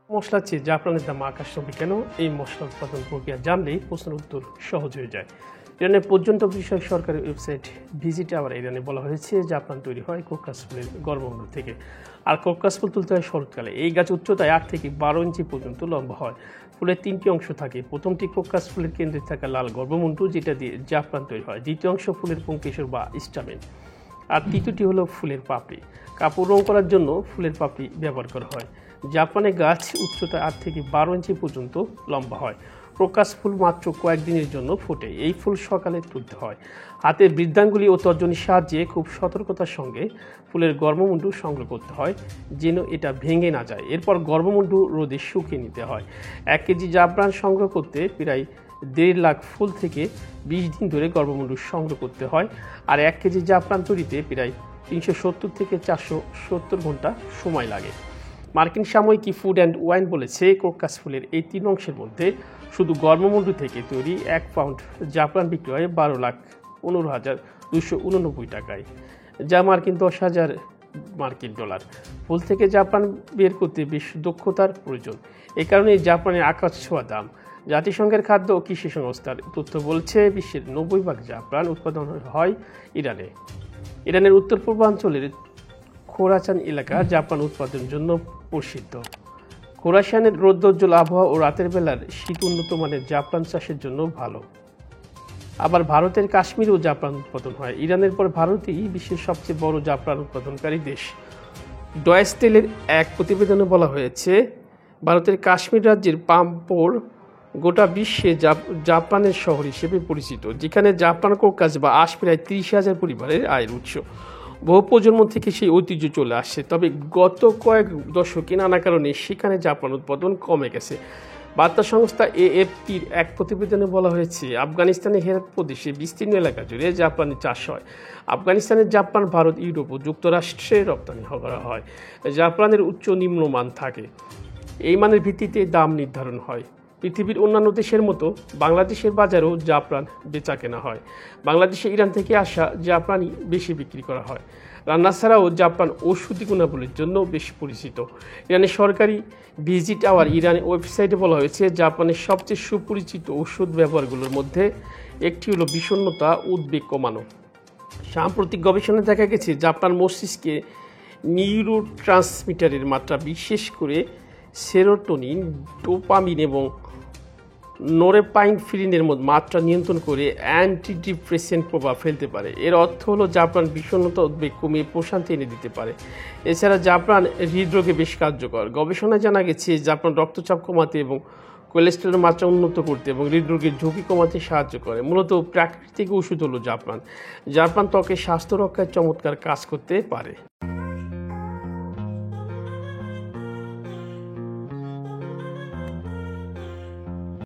মশলার চেয়ে জাফরানের দাম আকাশচুম্বী কেন? এই মশলা উৎপাদন প্রক্রিয়া জানলেই প্রশ্নের উত্তর সহজ হয়ে যায়। ইরানের পর্যন্ত বিষয়ক সরকারি ওয়েবসাইট ভিজিট আওয়ার ইরানে বলা হয়েছে জাফরান তৈরি হয় কোকাস ফুলের গর্ভমূল থেকে। আর কোকাস ফুল তুলতে হয় শরৎকালে। এই গাছ উচ্চতায় 8 থেকে 12 ইঞ্চি পর্যন্ত লম্বা হয়। ফুলের 3টি অংশ থাকে। প্রথমটি কোকাস ফুলের কেন্দ্রে থাকা লাল গর্ভমুণ্ড, যেটা দিয়ে জাফরান তৈরি হয়। দ্বিতীয় অংশ ফুলের পুংকেশর বা স্টামেন। আর তৃতীয়টি হলো ফুলের পাপড়ি। কাপড় রং করার জন্য ফুলের পাপড়ি ব্যবহার করা হয়। জাপানে গাছ উচ্চতা 8 থেকে 12 ইঞ্চি পর্যন্ত লম্বা হয়। প্রকাশ ফুল মাত্র কয়েকদিনের জন্য ফোটে। এই ফুল সকালে তুলতে হয়। হাতের বৃদ্ধাঙ্গুলি ও তর্জনীর সাহায্যে খুব সতর্কতার সঙ্গে ফুলের গর্ভমুণ্ড সংগ্রহ করতে হয়, যেন এটা ভেঙে না যায়। এরপর গর্ভমুণ্ড রোদে শুকিয়ে নিতে হয়। 1 কেজি জাফরান সংগ্রহ করতে প্রায় 1.5 লাখ ফুল থেকে 20 দিন ধরে গর্ভমুণ্ড সংগ্রহ করতে হয়। আর 1 কেজি জাফরান তৈরিতে প্রায় 370 থেকে 470 ঘন্টা সময় লাগে। মার্কিন সাময়িকী ফুড অ্যান্ড ওয়াইন বলেছে, কোকাস ফুলের এই 3 অংশের মধ্যে শুধু গর্ভমুণ্ড থেকে তৈরি 1 পাউন্ড জাফরান বিক্রি হয় 12,15,289 টাকায়, যা মার্কিন 10,000 মার্কিন ডলার। ফুল থেকে জাফরান বের করতে বেশ দক্ষতার প্রয়োজন। এ কারণে জাফরানের আকাশ ছোঁয়া দাম। জাতিসংঘের খাদ্য ও কৃষি সংস্থার তথ্য বলছে, বিশ্বের 90% জাফরান উৎপাদন হয় ইরানে। ইরানের উত্তর পূর্বাঞ্চলের খোরাসান এলাকা জাফরান উৎপাদনের জন্য প্রসিদ্ধ। খোরাসানের রৌদ্রোজ্জ্বল আবহাওয়া ও রাতের বেলার শীত উন্নত মানের জাফরান চাষের জন্য ভালো। আবার ভারতের কাশ্মীরেও জাফরান উৎপাদন হয়। ইরানের পর ভারতই বিশ্বের সবচেয়ে বড় জাফরান উৎপাদনকারী দেশ। ডয়েচ টেলের এক প্রতিবেদনে বলা হয়েছে, ভারতের কাশ্মীর রাজ্যের পাম্পোর গোটা বিশ্বে জাফরানের শহর হিসেবে পরিচিত, যেখানে জাফরান কোকাস বা আঁশ প্রায় 30,000 পরিবারের আয়ের উৎস। বহু প্রজন্ম থেকে সেই ঐতিহ্য চলে আসছে। তবে গত কয়েক দশকে নানা কারণে সেখানে জাফরান উৎপাদন কমে গেছে। বার্তা সংস্থা এএফপির এক প্রতিবেদনে বলা হয়েছে, আফগানিস্তানের হেরাত প্রদেশে বিস্তীর্ণ এলাকা জুড়ে জাফরানের চাষ হয়। আফগানিস্তানের জাফরান ভারত, ইউরোপ ও যুক্তরাষ্ট্রে রপ্তানি করা হয়। জাফরানের উচ্চ নিম্নমান থাকে। এই মানের ভিত্তিতে দাম নির্ধারণ হয়। পৃথিবীর অন্যান্য দেশের মতো বাংলাদেশের বাজারেও জাফরান বেচা কেনা হয়। বাংলাদেশে ইরান থেকে আসা জাফরানই বেশি বিক্রি করা হয়। রান্না ছাড়াও জাফরান ঔষধি গুণাবলীর জন্য বেশি পরিচিত। ইরানের সরকারি ভিজিট আওয়ার ইরানের ওয়েবসাইটে বলা হয়েছে, জাপানের সবচেয়ে সুপরিচিত ওষুধ ব্যবহারগুলোর মধ্যে একটি হলো বিষণ্ণতা, উদ্বেগ কমানো। সাম্প্রতিক গবেষণায় দেখা গেছে, জাফরান মস্তিষ্কে নিউরোট্রান্সমিটারের মাত্রা, বিশেষ করে সেরোটোনিন, ডোপামিন এবং নোরপেনফ্রিনের মাত্রা নিয়ন্ত্রণ করে অ্যান্টিডিপ্রেসেন্ট প্রভাব ফেলতে পারে। এর অর্থ হলো জাফরান বিষণ্ণতা, উদ্বেগ কমিয়ে প্রশান্তি এনে দিতে পারে। এছাড়া জাফরান হৃদরোগে বেশ কার্যকর। গবেষণায় জানা গেছে, জাফরান রক্তচাপ কমাতে এবং কোলেস্টেরলের মাত্রা উন্নত করতে এবং হৃদরোগের ঝুঁকি কমাতে সাহায্য করে। মূলত প্রাকৃতিক ওষুধ হলো জাফরান। জাফরান ত্বকের স্বাস্থ্য রক্ষায় চমৎকার কাজ করতে পারে।